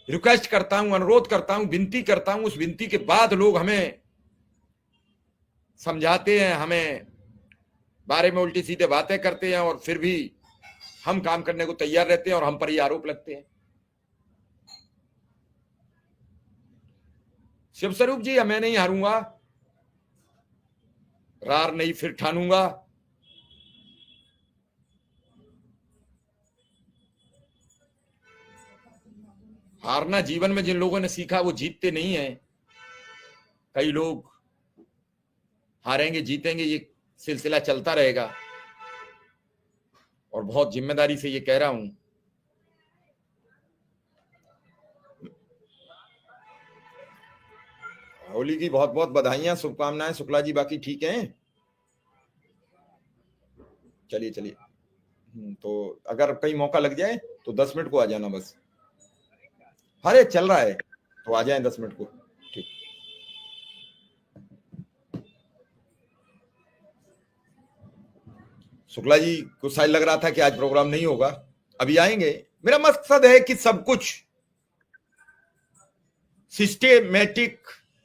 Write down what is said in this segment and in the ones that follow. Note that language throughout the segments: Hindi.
रिक्वेस्ट करता हूं, अनुरोध करता हूं, विनती करता हूं। उस विनती के बाद लोग हमें समझाते हैं, हमें बारे में उल्टी सीधे बातें करते हैं, और फिर भी हम काम करने को तैयार रहते हैं और हम पर ही आरोप लगते हैं। शिवस्वरूप जी, मैं नहीं हारूंगा, रार नहीं फिर ठानूंगा। हारना जीवन में जिन लोगों ने सीखा वो जीतते नहीं है। कई लोग हारेंगे जीतेंगे, ये सिलसिला चलता रहेगा। और बहुत जिम्मेदारी से ये कह रहा हूं, होली की बहुत बहुत बधाइयां, शुभकामनाएं। शुक्ला जी बाकी ठीक हैं? चलिए चलिए। तो अगर कहीं मौका लग जाए तो 10 मिनट को आ जाना बस। अरे चल रहा है तो आ जाए 10 मिनट को। ठीक। शुक्ला जी को शायद लग रहा था कि आज प्रोग्राम नहीं होगा, अभी आएंगे। मेरा मकसद है कि सब कुछ सिस्टेमेटिक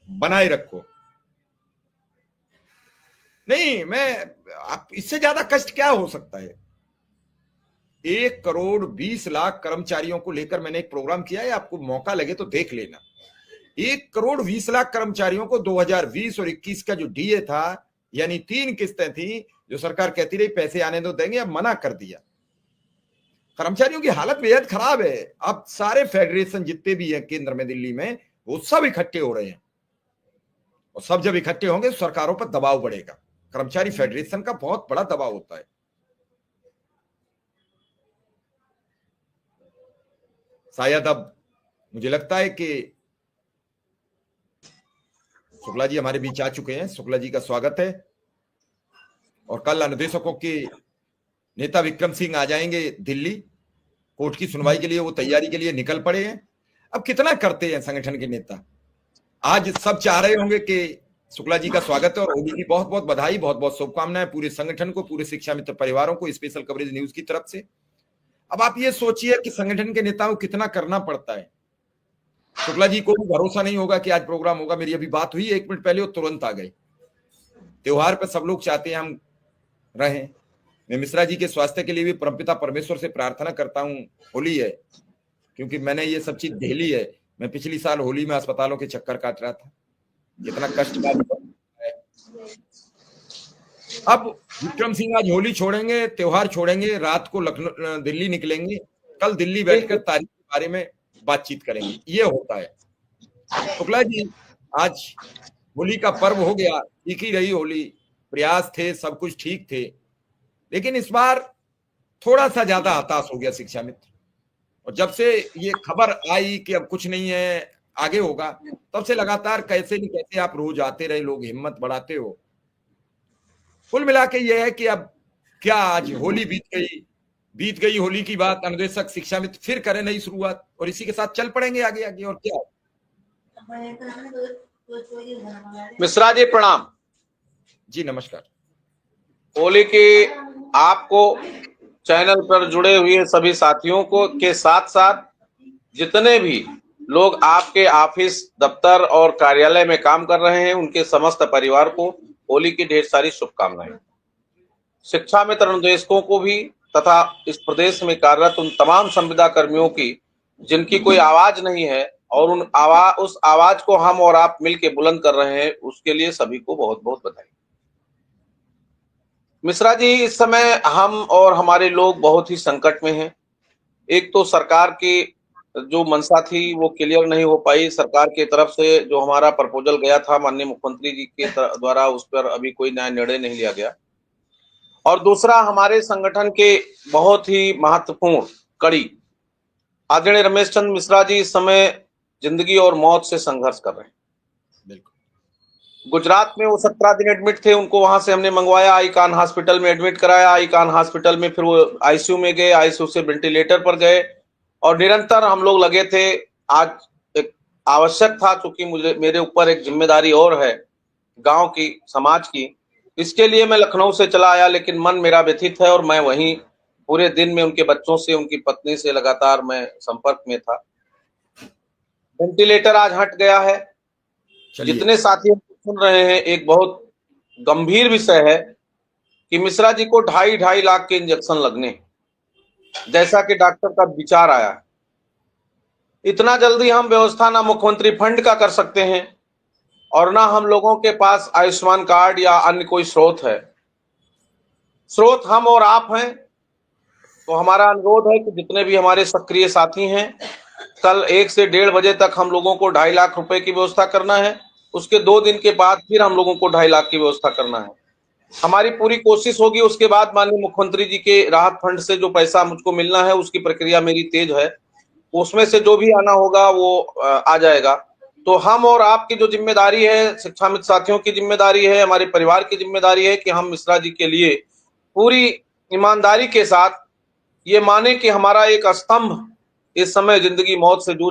बनाए रखो। नहीं, आप इससे ज्यादा कष्ट क्या हो सकता है? 1,20,00,000 कर्मचारियों को लेकर मैंने एक प्रोग्राम किया है, आपको मौका लगे तो देख लेना। 1,20,00,000 कर्मचारियों को 2020 और 21 का जो डीए था, यानी 3 किस्तें थी, जो सरकार कहती रही पैसे आने दो देंगे, अब मना कर दिया। कर्मचारियों की हालत बेहद खराब है। अब सारे फेडरेशन जितने भी हैं केंद्र में, दिल्ली में, वो सब इकट्ठे हो रहे हैं, और सब जब इकट्ठे होंगे तो सरकारों पर दबाव बढ़ेगा। कर्मचारी फेडरेशन का बहुत बड़ा दबाव होता है। शायद अब मुझे लगता है कि शुक्ला जी हमारे बीच आ चुके हैं। शुक्ला जी का स्वागत है। और कल अनुदेशकों के नेता विक्रम सिंह आ जाएंगे दिल्ली कोर्ट की सुनवाई के लिए। वो तैयारी के लिए निकल पड़े हैं। अब कितना करते हैं संगठन के नेता? आज सब चाह रहे होंगे कि शुक्ला जी का स्वागत है, और होली की बहुत बहुत बधाई, बहुत बहुत शुभकामनाएं पूरे संगठन को, पूरे शिक्षा मित्र परिवारों को, स्पेशल कवरेज न्यूज की तरफ से। अब आप ये सोचिए कि संगठन के नेताओं को कितना करना पड़ता है। शुक्ला जी को भी भरोसा नहीं होगा कि आज प्रोग्राम होगा। मेरी अभी बात हुई 1 मिनट पहले, वो तुरंत आ गए। त्योहार पर सब लोग चाहते हैं हम रहें। मैं मिश्रा जी के स्वास्थ्य के लिए भी परमपिता परमेश्वर से प्रार्थना करता हूँ। होली है, क्योंकि मैंने ये सब चीज झेली है। मैं पिछली साल होली में अस्पतालों के चक्कर काट रहा था, कितना कष्ट है। अब विक्रम सिंह आज होली छोड़ेंगे, त्योहार छोड़ेंगे, रात को लखनऊ दिल्ली निकलेंगे। कल दिल्ली बैठकर तारीख के बारे में बातचीत करेंगे। ये होता है। शुक्ला जी, आज होली का पर्व हो गया, ठीक ही रही होली, प्रयास थे, सब कुछ ठीक थे, लेकिन इस बार थोड़ा सा ज्यादा हताश हो गया शिक्षा मित्र। और जब से ये खबर आई कि अब कुछ नहीं है, आगे होगा, तब से लगातार कैसे नहीं कैसे आप रोज आते रहे, लोग हिम्मत बढ़ाते हो। कुल मिला के ये है कि अब क्या, आज होली बीत गई होली की बात। अनुदेशक शिक्षा मित्र फिर करें नई शुरुआत, और इसी के साथ चल पड़ेंगे आगे आगे। और क्या। मिश्रा जी प्रणाम। जी नमस्कार। होली की आपको, चैनल पर जुड़े हुए सभी साथियों को के साथ साथ जितने भी लोग आपके ऑफिस, दफ्तर और कार्यालय में काम कर रहे हैं, उनके समस्त परिवार को होली की ढेर सारी शुभकामनाएं। शिक्षा मित्र अनुदेशकों को भी, तथा इस प्रदेश में कार्यरत उन तमाम संविदा कर्मियों की जिनकी कोई आवाज नहीं है, और उस आवाज को हम और आप मिलकर बुलंद कर रहे हैं, उसके लिए सभी को बहुत बहुत बधाई। मिश्रा जी, इस समय हम और हमारे लोग बहुत ही संकट में हैं। एक तो सरकार की जो मंशा थी वो क्लियर नहीं हो पाई। सरकार की तरफ से जो हमारा प्रपोजल गया था माननीय मुख्यमंत्री जी के द्वारा, उस पर अभी कोई नया निर्णय नहीं लिया गया। और दूसरा, हमारे संगठन के बहुत ही महत्वपूर्ण कड़ी आदरणीय रमेश चंद्र मिश्रा जी इस समय जिंदगी और मौत से संघर्ष कर रहे हैं। गुजरात में वो 17 दिन एडमिट थे, उनको वहां से हमने मंगवाया, आई कान हॉस्पिटल में एडमिट कराया। आई कान हॉस्पिटल में फिर वो आईसीयू में गए, आईसीयू से वेंटिलेटर पर गए, और निरंतर हम लोग लगे थे। आज एक आवश्यक था, क्योंकि मेरे ऊपर एक जिम्मेदारी और है गांव की, समाज की। इसके लिए मैं लखनऊ से चला आया, लेकिन मन मेरा व्यथित है, और मैं वहीं पूरे दिन में उनके बच्चों से, उनकी पत्नी से लगातार मैं संपर्क में था। वेंटिलेटर आज हट गया है। चलिए, जितने साथी सुन रहे हैं, एक बहुत गंभीर विषय है कि मिश्रा जी को 2.5 लाख के इंजेक्शन लगने हैं, जैसा कि डॉक्टर का विचार आया। इतना जल्दी हम व्यवस्था ना मुख्यमंत्री फंड का कर सकते हैं और ना हम लोगों के पास आयुष्मान कार्ड या अन्य कोई स्रोत है। स्रोत हम और आप हैं। तो हमारा अनुरोध है कि जितने भी हमारे सक्रिय साथी हैं, कल 1 से 1.5 बजे तक हम लोगों को 2.5 लाख रुपए की व्यवस्था करना है। उसके 2 दिन के बाद फिर हम लोगों को 2.5 लाख की व्यवस्था करना है। हमारी पूरी कोशिश होगी। उसके बाद माननीय मुख्यमंत्री जी के राहत फंड से जो पैसा मुझको मिलना है, उसकी प्रक्रिया मेरी तेज है। उसमें से जो भी आना होगा वो आ जाएगा। तो हम और आपकी जो जिम्मेदारी है, शिक्षा मित्र साथियों की जिम्मेदारी है, हमारे परिवार की जिम्मेदारी है कि हम मिश्रा जी के लिए पूरी ईमानदारी के साथ ये माने कि हमारा एक स्तंभ इस समय जिंदगी मौत से जूझ